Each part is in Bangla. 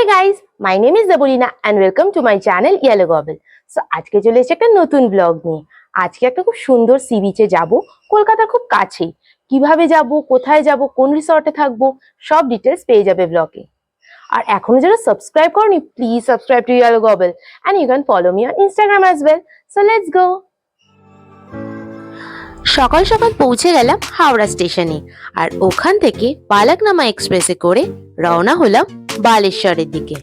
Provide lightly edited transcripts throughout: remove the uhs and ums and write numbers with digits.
Hey guys, my name is Zabulina and welcome to my channel Yellow Gobble. So আজকে চলে এসেছি একটা নতুন ব্লগ নিয়ে। আজকে একটা খুব সুন্দর সি বিচে যাব, কলকাতার খুব কাছেই। কিভাবে যাব, কোথায় যাব, কোন রিসর্টে থাকবো, সব ডিটেলস পেয়ে যাবে ব্লগে। আর এখনো যারা সাবস্ক্রাইব করনি, please subscribe to Yellow Gobble and you can follow me on Instagram as well. So let's go. সকাল সকাল পৌঁছে গেলাম হাওড়া স্টেশনে, আর ওখান থেকে পালাকনামা এক্সপ্রেসে করে রওনা হলাম বালেশ্বরের দিকে।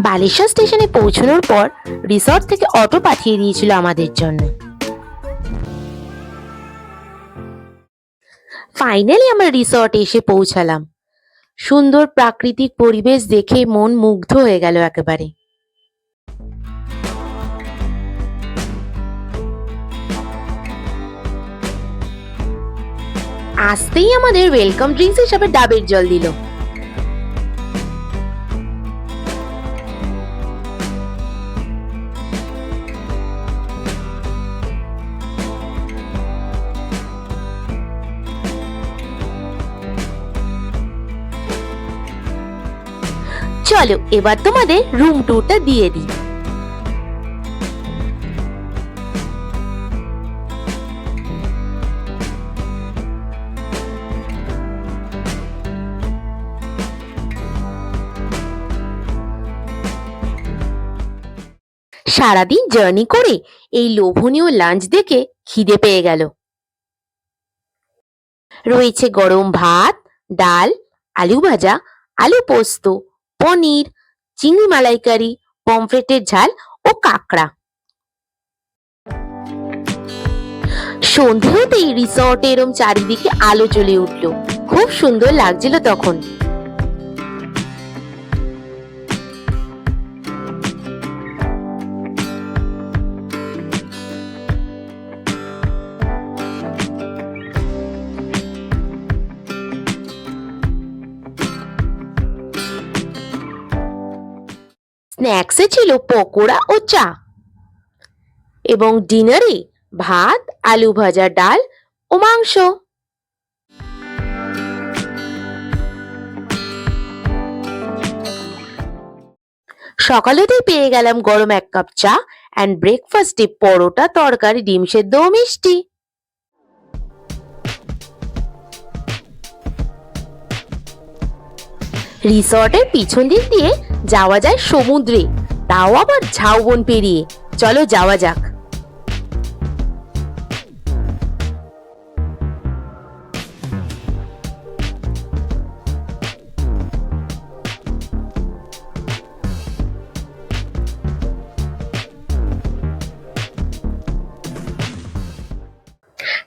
বালেশ্বর স্টেশনে পৌঁছানোর পর রিসর্ট থেকে অটো পাঠিয়ে দিয়েছিল আমাদের জন্য। ফাইনালি আমরা রিসর্টে এসে পৌঁছালাম। সুন্দর প্রাকৃতিক পরিবেশ দেখে মন মুগ্ধ হয়ে গেল একেবারে। আসতেই আমাদের ওয়েলকাম ড্রিঙ্কস হিসাবে ডাবের জল দিল। চলো এবার তোমাদের রুম ট্যুরটা দিয়ে দিই। সারাদিন জার্নি করে এই লোভনীয় লাঞ্চ দেখে খিদে পেয়ে গেল। রয়েছে গরম ভাত, ডাল, আলু ভাজা, আলু পোস্ত, পনির, চিংড়ি মালাইকারি, পমফ্রেটের ঝাল ও কাঁকড়া। সন্ধে হতেই রিসর্টে এরম চারিদিকে আলো জ্বলে উঠলো, খুব সুন্দর লাগছিল তখন। স্ন্যাক্সে ছিল পকোড়া ও চা, এবং ডিনারে ভাত, আলু ভাজা, ডাল ও মাংস। সকালেতেই পেয়ে গেলাম গরম এক কাপ চা অ্যান্ড ব্রেকফাস্টে পরোটা, তরকারি, ডিম সেদ্ধ ও মিষ্টি। রিসর্টের পিছন দিক দিয়ে যাওয়া যায় সমুদ্রে, তাও আবার ঝাউবন পেরিয়ে। চলো যাওয়া যাক।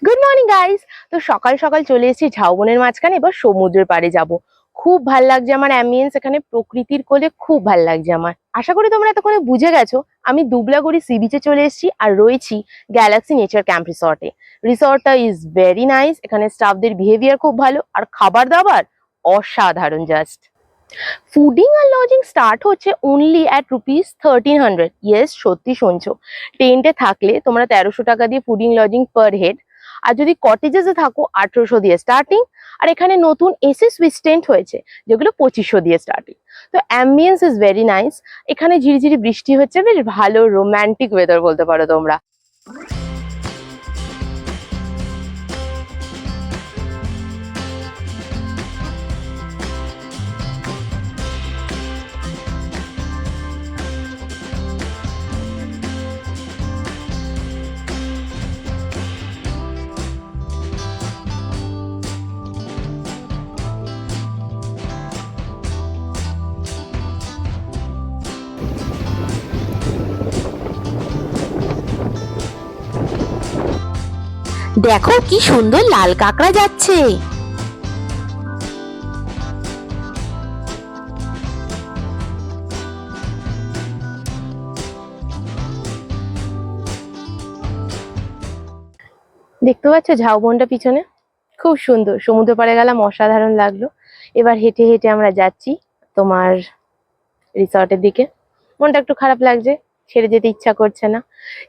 Good morning guys. তো সকাল সকাল চলে এসেছি ঝাউবনের মাঝখানে, এবার সমুদ্রের পাড়ে যাব। খুব ভাল লাগছে আমার অ্যাম্বিয়েন্স, এখানে প্রকৃতির কোলে খুব ভাল লাগছে আমার। আশা করি তোমরা এতক্ষণে বুঝে গেছো আমি দুবলাগড়ি সি বিচে চলে এসেছি আর রয়েছি গ্যালাক্সি নেচার ক্যাম্প রিসর্টে। রিসর্টটা ইজ ভেরি নাইস, এখানে স্টাফদের বিহেভিয়ার খুব ভালো আর খাবার দাবার অসাধারণ জাস্ট। ফুডিং আর লজিং স্টার্ট হচ্ছে অনলি অ্যাট ₹1300। ইয়েস, সত্যি শুনছো, টেন্টে থাকলে তোমরা 1300 টাকা দিয়ে ফুডিং লজিং পার হেড, আর যদি কটেজেসে থাকো 1800 দিয়ে স্টার্টিং। আর এখানে নতুন এসি সুইচ টেন্ট হয়েছে যেগুলো 2500 দিয়ে স্টার্টিং। তো অ্যাম্বিয়েন্স ইজ ভেরি নাইস। এখানে ঝিরিঝিরি বৃষ্টি হচ্ছে, বেশ ভালো রোম্যান্টিক ওয়েদার বলতে পারো তোমরা। দেখো কি সুন্দর লাল কাঁকড়া যাচ্ছে। দেখতে পাচ্ছ ঝাউবনটা পিছনে, খুব সুন্দর। সমুদ্র পাড়ে গেলাম, অসাধারণ লাগলো। এবার হেঁটে হেঁটে আমরা যাচ্ছি তোমার রিসর্টের দিকে। মনটা একটু খারাপ লাগছে, ছেড়ে যেতে ইচ্ছা করছে না।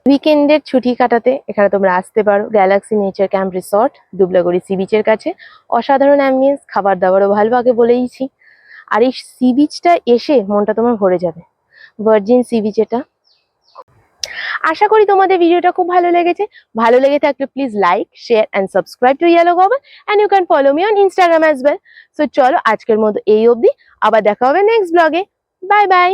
উইকেন্ডের ছুটি কাটাতে এখানে তোমরা আসতে পারো। Galaxy nature camp resort, Dublagudi sea বিচের কাছে। অসাধারণ অ্যাম্বিয়েন্স, খাবার দাবারও ভালো, আগে বলেইছি। আর এই সি বিচটা এসে মনটা তোমার ভরে যাবে। ভার্জিন সি বিচ এটা। আশা করি তোমাদের ভিডিওটা খুব ভালো লেগেছে। ভালো লেগে থাকলে please like, share and subscribe to Yellow Gobble, and you can follow me on Instagram as well. So চলো আজকের মতো এই অবধি, আবার দেখা হবে নেক্সট ব্লগে। Bye bye.